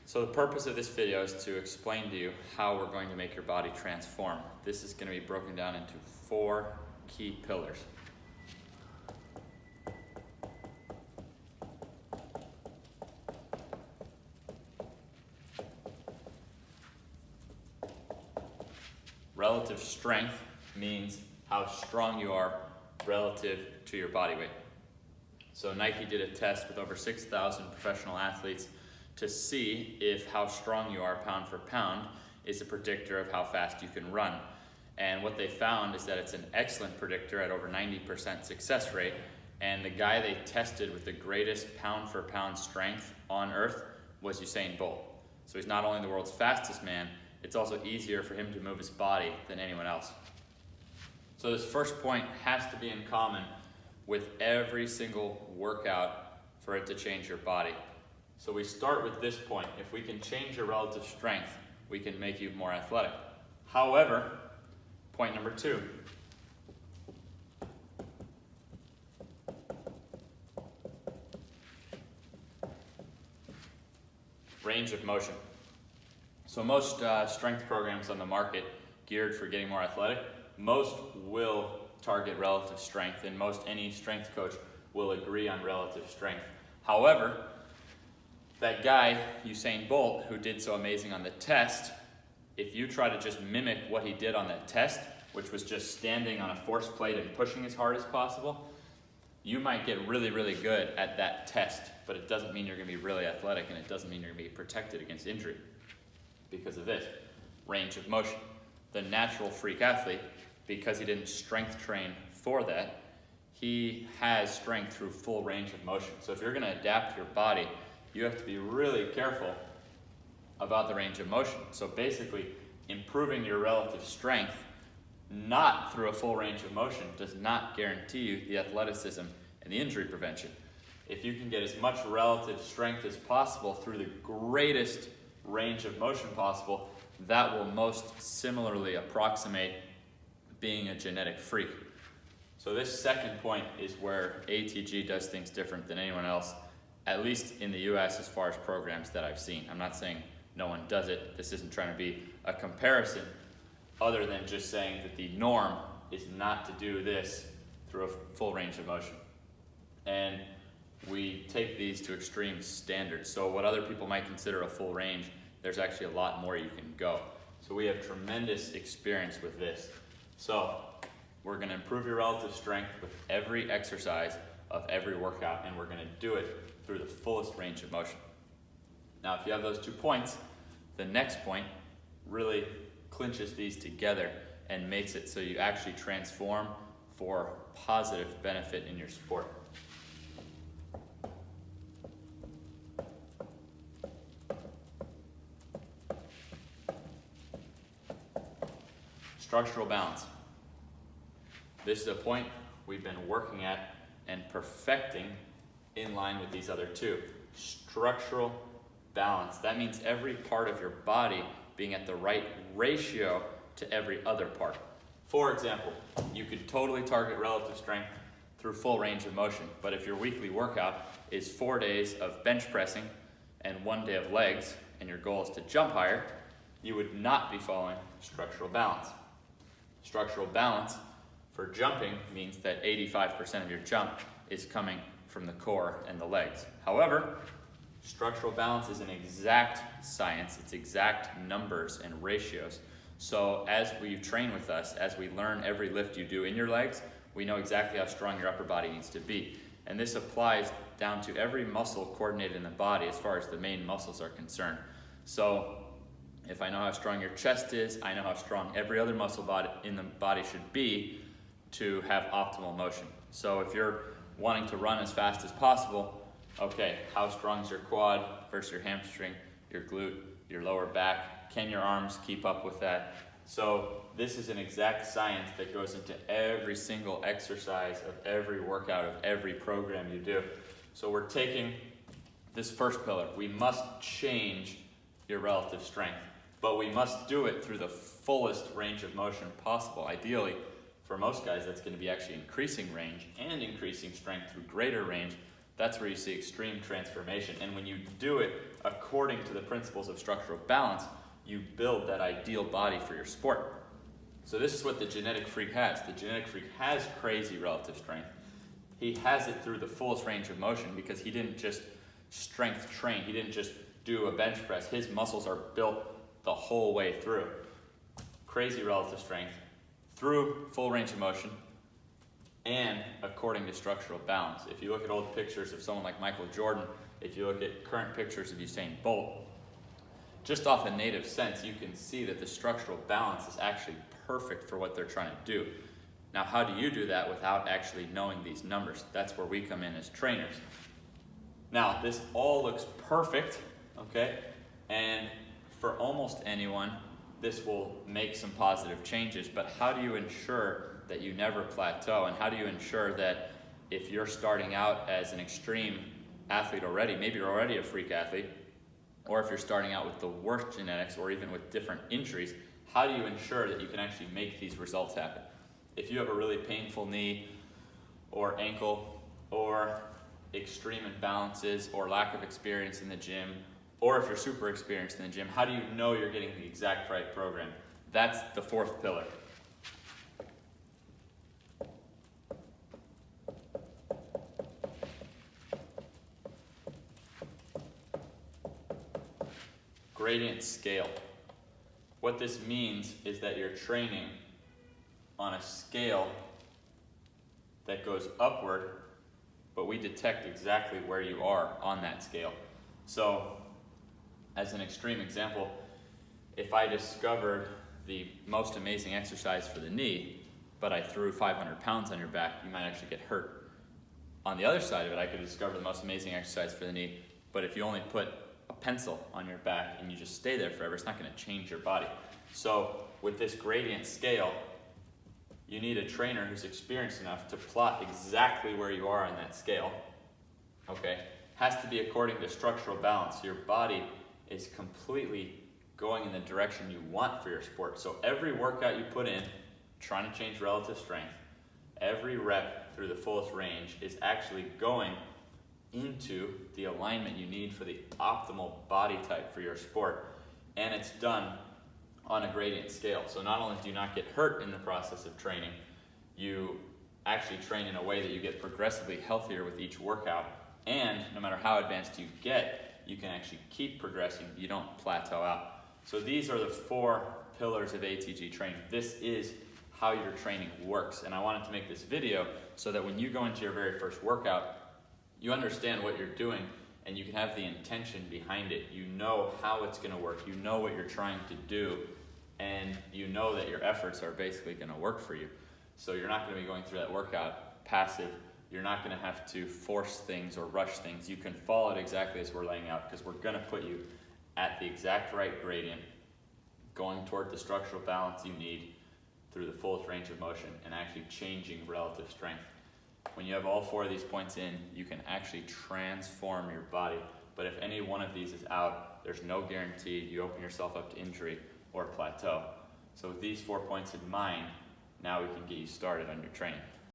So the purpose of this video is to explain to you how we're going to make your body transform. This is going to be broken down into 4 key pillars. Relative strength means how strong you are relative to your body weight. So Nike did a test with over 6,000 professional athletes to see if how strong you are pound for pound is a predictor of how fast you can run. And what they found is that it's an excellent predictor at over 90% success rate. And the guy they tested with the greatest pound for pound strength on earth was Usain Bolt. So he's not only the world's fastest man, it's also easier for him to move his body than anyone else. So this first point has to be in common with every single workout for it to change your body. So we start with this point. If we can change your relative strength, we can make you more athletic. However, point number 2. Range of motion. So most strength programs on the market geared for getting more athletic, most will target relative strength, and most any strength coach will agree on relative strength. However, that guy, Usain Bolt, who did so amazing on the test, if you try to just mimic what he did on that test, which was just standing on a force plate and pushing as hard as possible, you might get really, really good at that test, but it doesn't mean you're gonna be really athletic, and it doesn't mean you're gonna be protected against injury because of this, range of motion. The natural freak athlete, because he didn't strength train for that, he has strength through full range of motion. So if you're gonna adapt your body, you have to be really careful about the range of motion. So basically, improving your relative strength, not through a full range of motion, does not guarantee you the athleticism and the injury prevention. If you can get as much relative strength as possible through the greatest range of motion possible, that will most similarly approximate being a genetic freak. So this second point is where ATG does things different than anyone else, at least in the US as far as programs that I've seen. I'm not saying no one does it. This isn't trying to be a comparison other than just saying that the norm is not to do this through a full range of motion. And we take these to extreme standards. So what other people might consider a full range, there's actually a lot more you can go. So we have tremendous experience with this. So we're gonna improve your relative strength with every exercise of every workout, and we're gonna do it through the fullest range of motion. Now, if you have those 2 points, the next point really clinches these together and makes it so you actually transform for positive benefit in your sport. Structural balance. This is a point we've been working at and perfecting in line with these other 2. Structural balance. That means every part of your body being at the right ratio to every other part. For example, you could totally target relative strength through full range of motion, but if your weekly workout is 4 days of bench pressing and 1 day of legs, and your goal is to jump higher, you would not be following structural balance. Structural balance for jumping means that 85% of your jump is coming from the core and the legs. However, structural balance is an exact science. It's exact numbers and ratios. So as we train with us, as we learn every lift you do in your legs, we know exactly how strong your upper body needs to be. And this applies down to every muscle coordinated in the body as far as the main muscles are concerned. So if I know how strong your chest is, I know how strong every other muscle in the body should be to have optimal motion. So if you're wanting to run as fast as possible, okay, how strong is your quad versus your hamstring, your glute, your lower back? Can your arms keep up with that? So this is an exact science that goes into every single exercise of every workout of every program you do. So we're taking this first pillar. We must change your relative strength, but we must do it through the fullest range of motion possible. Ideally, for most guys, that's going to be actually increasing range and increasing strength through greater range, That's where you see extreme transformation. And when you do it according to the principles of structural balance, you build that ideal body for your sport. So this is what the genetic freak has. The genetic freak has crazy relative strength. He has it through the fullest range of motion because he didn't just strength train. He didn't just do a bench press. His muscles are built the whole way through. Crazy relative strength through full range of motion and according to structural balance. If you look at old pictures of someone like Michael Jordan, if you look at current pictures of Usain Bolt, just off a native sense, you can see that the structural balance is actually perfect for what they're trying to do. Now, how do you do that without actually knowing these numbers? That's where we come in as trainers. Now, this all looks perfect, okay? And for almost anyone, this will make some positive changes, but how do you ensure that you never plateau? And how do you ensure that if you're starting out as an extreme athlete already, maybe you're already a freak athlete, or if you're starting out with the worst genetics or even with different injuries, how do you ensure that you can actually make these results happen? If you have a really painful knee or ankle or extreme imbalances or lack of experience in the gym, or if you're super experienced in the gym, how do you know you're getting the exact right program? That's the fourth pillar. Gradient scale. What this means is that you're training on a scale that goes upward, but we detect exactly where you are on that scale. So, as an extreme example, if I discovered the most amazing exercise for the knee, but I threw 500 pounds on your back, you might actually get hurt. On the other side of it, I could discover the most amazing exercise for the knee, but if you only put a pencil on your back and you just stay there forever, it's not going to change your body. So with this gradient scale, you need a trainer who's experienced enough to plot exactly where you are on that scale. Okay? Has to be according to structural balance. Your body is completely going in the direction you want for your sport. So every workout you put in, trying to change relative strength, every rep through the fullest range is actually going into the alignment you need for the optimal body type for your sport. And it's done on a gradient scale. So not only do you not get hurt in the process of training, you actually train in a way that you get progressively healthier with each workout. And no matter how advanced you get, you can actually keep progressing. You don't plateau out. So these are the 4 pillars of ATG training. This is how your training works. And I wanted to make this video so that when you go into your very first workout, you understand what you're doing and you can have the intention behind it. You know how it's going to work. You know what you're trying to do, and you know that your efforts are basically going to work for you. So you're not going to be going through that workout passive. You're not going to have to force things or rush things. You can follow it exactly as we're laying out, because we're going to put you at the exact right gradient, going toward the structural balance you need through the fullest range of motion and actually changing relative strength. When you have all 4 of these points in, you can actually transform your body. But if any one of these is out, there's no guarantee you open yourself up to injury or plateau. So with these 4 points in mind, now we can get you started on your training.